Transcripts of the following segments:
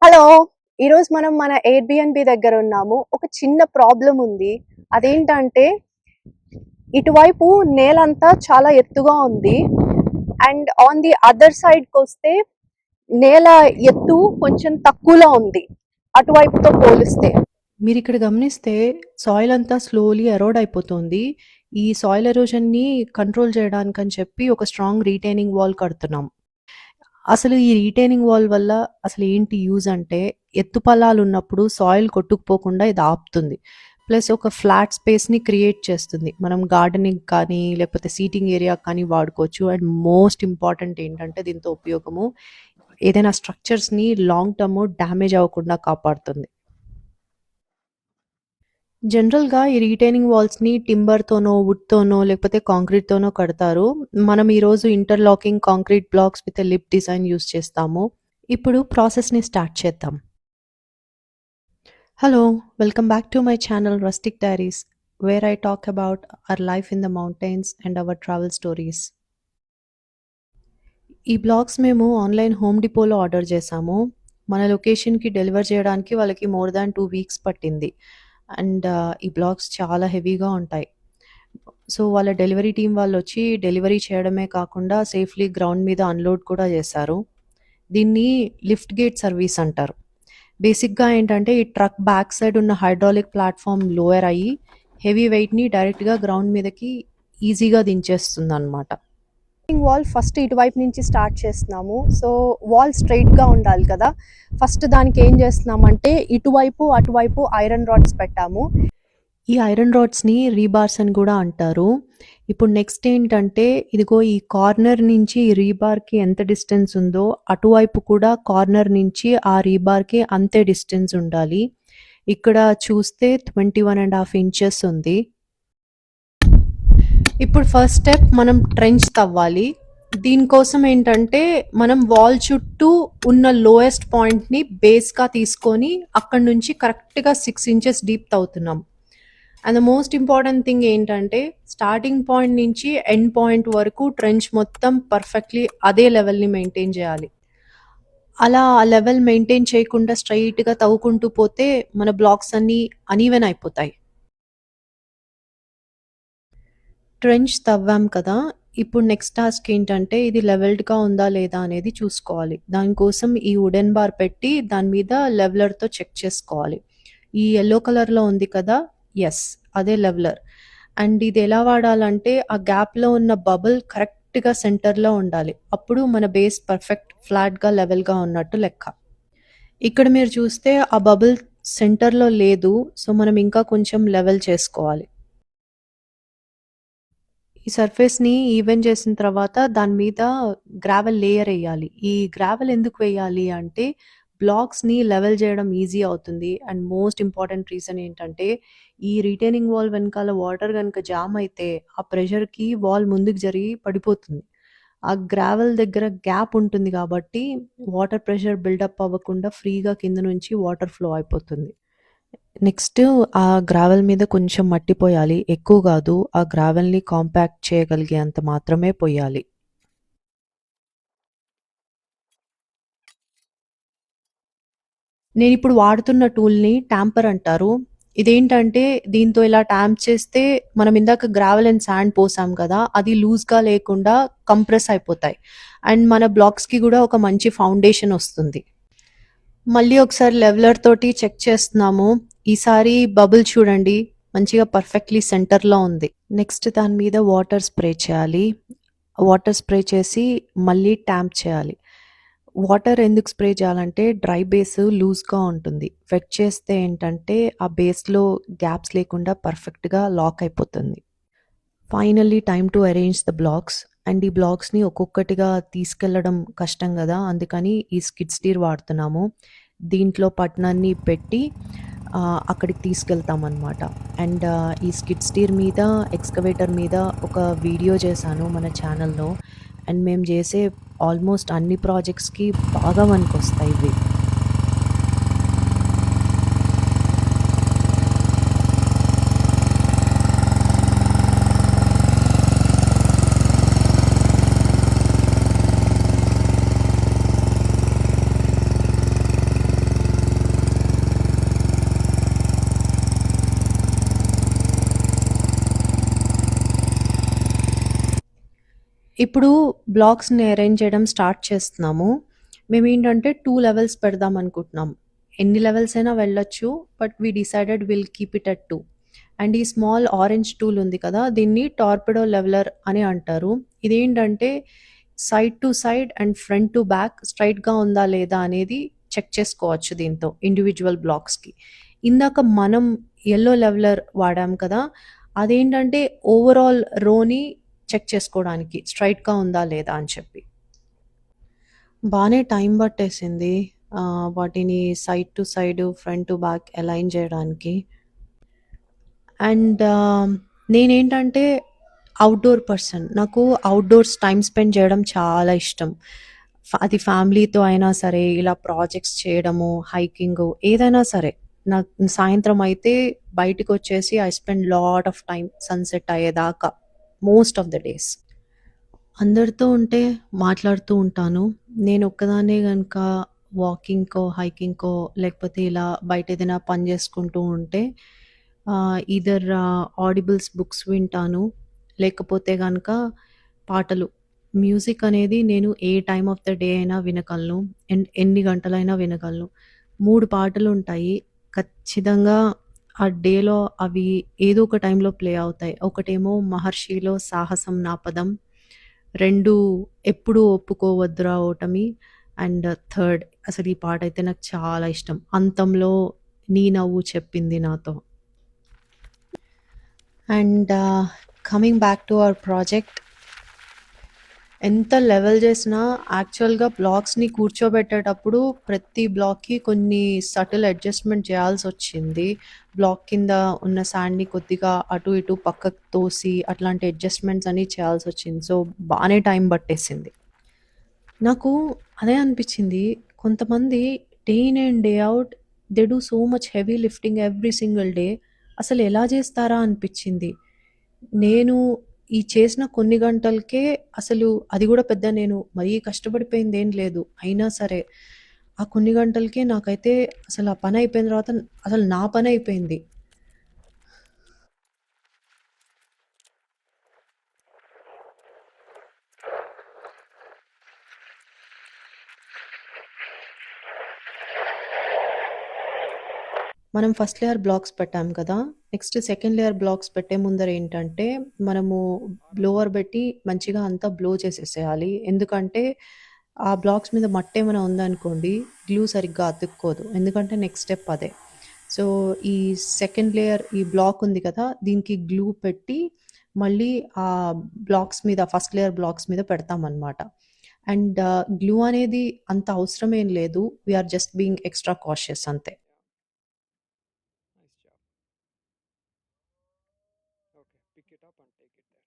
Hello! ఈరోజు మనం మన ఎయిర్‌బిఎన్‌బి దగ్గర ఉన్నాము. ఒక చిన్న ప్రాబ్లమ్ ఉంది. అదేంటంటే ఇటువైపు నేలంతా చాలా ఎత్తుగా ఉంది. అండ్ ఆన్ ది అదర్ సైడ్‌కొస్తే నేల ఎత్తు కొంచెం తక్కువలో ఉంది. అటువైపుతో పోలిస్తే. మీరిక్కడ గమనిస్తే సాయిల్ అంతా స్లోలీ ఎరోడ్ అయిపోతుంది. ఈ సాయిల్ ఎరోషన్‌ని కంట్రోల్ చేయడానికని చెప్పి ఒక స్ట్రాంగ్ రిటైనింగ్ వాల్ కడుతున్నాం. అసలు ఈ రిటైనింగ్ వాల్ వల్ల అసలేంటి యూజ్ అంటే ఎత్తు పల్లాలున్నప్పుడు సాయిల్ కొట్టుకుపోకుండా ఇది ఆపుతుంది. ప్లస్ ఒక ఫ్లాట్ స్పేస్‌ని క్రియేట్ చేస్తుంది. మనం గార్డెనింగ్ కానీ, లేకపోతే సీటింగ్ ఏరియా కానీ వాడుకోవచ్చు. అండ్ మోస్ట్ ఇంపార్టెంట్ ఏంటంటే దీంతో ఉపయోగము ఏదైనా స్ట్రక్చర్స్‌ని లాంగ్ టర్మ్ డ్యామేజ్ అవ్వకుండా కాపాడుతుంది. జనరల్‌గా ఈ రిటైనింగ్ వాల్స్‌ని టింబర్‌తోనో, వుడ్‌తోనో లేకపోతే కాంక్రీట్‌తోనో కడతారు. మనం ఈరోజు interlocking concrete blocks with a lip design use చేస్తాము. ఇప్పుడు ప్రాసెస్‌ని స్టార్ట్ చేద్దాం. Hello! Welcome back to my channel rustic diaries where I talk about our life in the mountains and hour travel stories. ఈ blogs మేము online home డిపోలో order చేశాము. మన లొకేషన్‌కి డెలివర్ చేయడానికి వాళ్ళకి మోర్ దాన్ 2 వీక్స్ పట్టింది. అండ్ ఈ బ్లాగ్స్ చాలా హెవీగా ఉంటాయి. సో, వాళ్ళ డెలివరీ టీమ్ వాళ్ళొచ్చి డెలివరీ చేయడమే కాకుండా సేఫ్‌లీ గ్రౌండ్ మీద అన్‌లోడ్ కూడా చేశారు. దీన్ని లిఫ్ట్ గేట్ సర్వీస్ అంటారు. బేసిక్‌గా ఏంటంటే ఈ ట్రక్ బ్యాక్ సైడ్ ఉన్న హైడ్రాలిక్ ప్లాట్‌ఫార్మ్ లోయర్ అయ్యి హెవీ వెయిట్‌ని డైరెక్ట్‌గా గ్రౌండ్ మీదకి ఈజీగా దించేస్తుందనమాట. వాల్ ఫస్ట్ ఇటువైపు నుంచి స్టార్ట్ చేస్తున్నాము. సో, వాల్ స్ట్రెయిట్‌గా ఉండాలి కదా! ఫస్ట్ దానికి ఏం చేస్తున్నామంటే ఇటువైపు, అటువైపు ఐరన్ రాడ్స్ పెట్టాము. ఈ ఐరన్ రాడ్స్‌ని రీబార్స్ అని కూడా అంటారు. ఇప్పుడు నెక్స్ట్ ఏంటంటే ఇదిగో ఈ కార్నర్ నుంచి ఈ రీబార్‌కి ఎంత డిస్టెన్స్ ఉందో అటువైపు కూడా కార్నర్ నుంచి ఆ రీబార్‌కి అంతే డిస్టెన్స్ ఉండాలి. ఇక్కడ చూస్తే 21½ ఇంచెస్ ఉంది. ఇప్పుడు ఫస్ట్ స్టెప్ మనం ట్రెంచ్ తవ్వాలి. దీనికోసం ఏంటంటే మనం వాల్ చుట్టూ ఉన్న లోయెస్ట్ పాయింట్‌ని బేస్‌గా తీసుకొని అక్కడి నుంచి కరెక్ట్‌గా 6 ఇంచెస్ డీప్ తవ్వుతున్నాం. And the most important thing ఏంటంటే స్టార్టింగ్ పాయింట్ నుంచి ఎండ్ పాయింట్ వరకు ట్రెంచ్ మొత్తం పర్ఫెక్ట్‌లీ అదే లెవెల్‌ని మెయింటైన్ చేయాలి. అలా ఆ లెవెల్ మెయింటైన్ చేయకుండా స్ట్రెయిట్‌గా తవ్వుకుంటూ పోతే మన బ్లాక్స్ అన్నీ అనీవెన్ అయిపోతాయి. ట్రెంచ్ తవ్వాం కదా! ఇప్పుడు నెక్స్ట్ టాస్క్ ఏంటంటే ఇది లెవెల్డ్‌గా ఉందా లేదా అనేది చూసుకోవాలి. దానికోసం ఈ వుడెన్ బార్ పెట్టి దాని మీద లెవెలర్‌తో చెక్ చేసుకోవాలి. ఈ యెల్లో కలర్‌లో ఉంది కదా! యెస్. అదే లెవెలర్. అండ్ ఇది ఎలా వాడాలంటే ఆ గ్యాప్‌లో ఉన్న బబుల్ కరెక్ట్‌గా సెంటర్‌లో ఉండాలి. అప్పుడు మన బేస్ పర్ఫెక్ట్ ఫ్లాట్‌గా లెవెల్‌గా ఉన్నట్టు లెక్క. ఇక్కడ మీరు చూస్తే ఆ బబుల్ సెంటర్‌లో లేదు. సో, మనం ఇంకా కొంచెం లెవెల్ చేసుకోవాలి. ఈ సర్ఫేస్‌ని ఈవెన్ చేసిన తర్వాత దాని మీద గ్రావెల్ లేయర్ ఎయ్యాలి. ఈ గ్రావెల్ ఎందుకు వేయాలి అంటే బ్లాక్స్‌ని లెవెల్ చేయడం ఈజీ అవుతుంది. అండ్ మోస్ట్ ఇంపార్టెంట్ రీజన్ ఏంటంటే ఈ రిటైనింగ్ వాల్ వెనకాల వాటర్ గనుక జామ్ అయితే ఆ ప్రెషర్‌కి వాల్ ముందుకు జరిగి పడిపోతుంది. ఆ గ్రావెల్ దగ్గర గ్యాప్ ఉంటుంది కాబట్టి వాటర్ ప్రెషర్ బిల్డప్ అవ్వకుండా ఫ్రీగా కింద నుంచి వాటర్ ఫ్లో అయిపోతుంది. నెక్స్ట్ ఆ గ్రావెల్ మీద కొంచెం మట్టి పోయాలి. ఎక్కువ గాదు. ఆ గ్రావెల్‌ని కాంపాక్ట్ చేయగలిగేంత మాత్రమే పొయ్యాలి. నేనిప్పుడు వాడుతున్న టూల్‌ని టాంపర్ అంటారు. ఇదేంటంటే దీంతో ఇలా ట్యాంప్ చేస్తే మనం ఇందాక గ్రావెల్ అండ్ సాండ్ పోసాం కదా! అది లూజ్‌గా లేకుండా కంప్రెస్ అయిపోతాయి. అండ్ మన బ్లాక్స్‌కి గూడా ఒక మంచి ఫౌండేషన్ ఒస్తుంది. మళ్ళీ ఒకసారి లెవెలర్ తోటి చెక్ చేస్తున్నాము. ఈసారి బబుల్ చూడండి మంచిగా పర్ఫెక్ట్‌లీ సెంటర్‌లో ఉంది. నెక్స్ట్ దాని మీద వాటర్ స్ప్రే చేయాలి. వాటర్ స్ప్రే చేసి మళ్ళీ ట్యాంప్ చేయాలి. వాటర్ ఎందుకు స్ప్రే చేయాలంటే డ్రై బేస్ లూజ్‌గా ఉంటుంది. వెట్ చేస్తే ఏంటంటే ఆ బేస్‌లో గ్యాప్స్ లేకుండా పర్ఫెక్ట్‌గా లాక్ అయిపోతుంది. Finally time to arrange the blocks. And ఈ బ్లాక్స్‌ని ఒక్కొక్కటిగా తీసుకెళ్లడం కష్టం గదా! అందుకని ఈ స్కిడ్ స్టీర్ వాడుతున్నాము. దీంట్లో పట్నాన్ని పెట్టి అక్కడికి తీసుకెళ్తామనమాట. అండ్ ఈ స్కిడ్ స్టీర్ మీద, ఎక్స్‌కవేటర్ మీద ఒక వీడియో చేశాను మన ఛానల్‌లో. అండ్ మేము చేసే ఆల్మోస్ట్ అన్ని ప్రాజెక్ట్స్‌కి బాగా పనికొస్తాయి ఇవి. ఇప్పుడు బ్లాక్స్‌ని అరేంజ్ చేయడం స్టార్ట్ చేస్తున్నాము. మేమేంటంటే 2 లెవెల్స్ పెడదాం అనుకుంటున్నాం. ఎన్ని లెవెల్స్ అయినా వెళ్ళొచ్చు. But we decided will keep it at 2. And ఈ స్మాల్ ఆరెంజ్ టూల్ ఉంది కదా! దీన్ని టార్పెడో లెవెలర్ అని అంటారు. ఇదేంటంటే side to side and front to back స్ట్రెయిట్‌గా ఉందా లేదా అనేది చెక్ చేసుకోవచ్చు దీంతో ఇండివిడ్యువల్ బ్లాక్స్‌కి. ఇందాక మనం యెల్లో లెవెలర్ వాడాం కదా! అదేంటంటే ఓవరాల్ రోని చెక్ చేసుకోవడానికి స్ట్రెయిట్‌గా ఉందా లేదా అని చెప్పి. బానే టైం పట్టేసింది. వాటిని side to side, front to back align చేయడానికి. అండ్ నేనేంటంటే ఔట్‌డోర్ పర్సన్. నాకు ఔట్‌డోర్స్ టైమ్ స్పెండ్ చేయడం చాలా ఇష్టం. అది ఫ్యామిలీతో అయినా సరే, ఇలా ప్రాజెక్ట్స్ చేయడము, హైకింగు ఏదైనా సరే. నాకు సాయంత్రం అయితే బయటికొచ్చేసి I spend lot of time sunset అయ్యేదాకా మోస్ట్ ఆఫ్ ద డేస్. అందరితో ఉంటే మాట్లాడుతూ ఉంటాను. నేనొక్కదాన్నే గనక వాకింగ్‌కో, హైకింగ్‌కో లేకపోతే ఇలా బయటేదైనా పని జేసుకుంటూ ఉంటే ఈదర్ ఆడిబుల్స్ బుక్స్ వింటాను. లేకపోతే గనక పాటలు. మ్యూజిక్ అనేది నేను ఏ టైమ్ ఆఫ్ ద డే అయినా వినగలను. అండ్ ఎన్ని గంటలైనా వినగలను. 3 పాటలుంటాయి. ఖచ్చితంగా ఆ డేలో అవి ఏదో ఒక టైంలో ప్లే అవుతాయి. ఒకటేమో 'మహర్షిలో సాహసం నా పదం'. 2 ఎప్పుడు ఒప్పుకోవద్దురా ఓటమి. అండ్ థర్డ్ అసలు ఈ పాటైతే నాకు చాలా ఇష్టం. 'అంతంలో నీ నవ్వు చెప్పింది నాతో.' And coming back to our project. ఎంత లెవెల్ చేసినా యాక్చువల్‌గా బ్లాక్స్‌ని కూర్చోబెట్టేటప్పుడు ప్రతి బ్లాక్‌కి కొన్ని సటిల్ అడ్జస్ట్‌మెంట్ చేయాల్సొచ్చింది. బ్లాక్ కింద ఉన్న శాండ్‌ని కొద్దిగా అటు ఇటు పక్కకు తోసి అట్లాంటి అడ్జస్ట్‌మెంట్స్ అన్నీ చేయాల్సొచ్చింది. సో, బానే టైం పట్టేసింది. నాకు అదే అనిపిచ్చింది. కొంతమంది day in and day out they do so much heavy lifting every single day. అసలెలా జేస్తారా అనిపిచ్చింది. నేను ఈ చేసిన కొన్ని గంటలకే అసలు అది గూడా పెద్ద నేను మరీ కష్టపడిపోయిందేం లేదు. అయినా సరే, ఆ కొన్ని గంటలకే నాకైతే అసలు ఆ పనయిపోయిన తర్వాత అసలు నా పనయిపోయింది. మనం ఫస్ట్ లేయర్ బ్లాక్స్ పెట్టాం కదా! నెక్స్ట్ సెకండ్ లేయర్ బ్లాక్స్ పెట్టే ముందర ఏంటంటే, మనము బ్లోవర్ బెట్టి మంచిగా అంతా బ్లో చేసేసేయాలి. ఎందుకంటే, ఆ బ్లాక్స్ మీద మట్టేమైనా ఉందనుకోండి, గ్లూ సరిగ్గా అతుక్కోదు. ఎందుకంటే నెక్స్ట్ స్టెప్ అదే. సో, ఈ సెకండ్ లేయర్ ఈ బ్లాక్ ఉంది కదా! దీనికి గ్లూ పెట్టి, మళ్ళీ ఆ బ్లాక్స్ మీద ఫస్ట్ లేయర్ బ్లాక్స్ మీద పెడతామనమాట. అండ్ గ్లూ అనేది అంత అవసరమేం లేదు. We are just being extra cautious అంతే. Nice job. Okay, pick it up and take it there.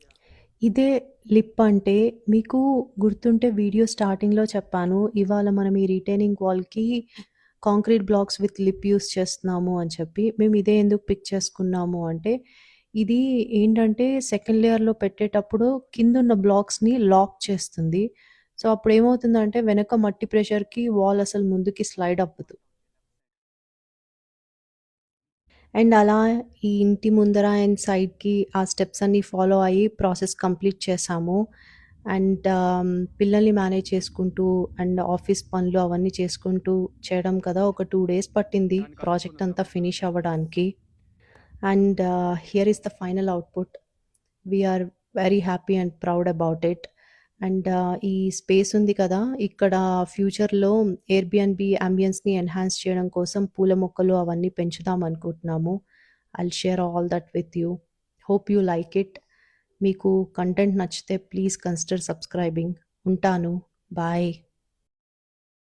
Yeah. ఇదే లిప్ అంటే మీకు గుర్తుంటే వీడియో స్టార్టింగ్‌లో చెప్పాను. ఇవాళ మనం ఈ రిటైనింగ్ వాల్‌కి concrete blocks with lip use చేస్తున్నాము అని చెప్పి. మేము ఇదే ఎందుకు పిక్ చేసుకున్నాము అంటే, ఇది ఏంటంటే సెకండ్ లేయర్‌లో పెట్టేటప్పుడు కిందున్న బ్లాక్స్‌ని లాక్ చేస్తుంది. సో, అప్పుడేమవుతుందంటే వెనక మట్టి ప్రెషర్‌కి వాల్ అసలు ముందుకి స్లైడ్ అవ్వదు. అండ్ అలా ఈ ఇంటి ముందర అండ్ సైడ్‌కి ఆ స్టెప్స్ అన్నీ ఫాలో అయ్యి ప్రాసెస్ కంప్లీట్ చేశాము. అండ్ పిల్లల్ని మేనేజ్ చేసుకుంటూ అండ్ ఆఫీస్ పనులు అవన్నీ చేసుకుంటూ చేయడం కదా! ఒక 2 డేస్ పట్టింది దానికి ప్రాజెక్ట్ అతుక్కున్నది అంతా అప్పుడు ఫినిష్ అవ్వడానికి. And here is the final output. We are very happy and proud about it. And ఈ స్పేస్ ఉంది కదా! ఇక్కడ ఫ్యూచర్‌లో ఎయిర్‌బిఎన్‌బి యాంబియన్స్‌ని ఎన్హాన్స్ చేయడం కోసం పూల మొక్కలు అవన్నీ పెంచుదాం అనుకుంటున్నాము. I'll share all that with you. Hope you like it. మీకు కంటెంట్ నచ్చితే ప్లీజ్ కన్సిడర్ సబ్స్క్రైబింగ్. ఉంటాను. బాయ్.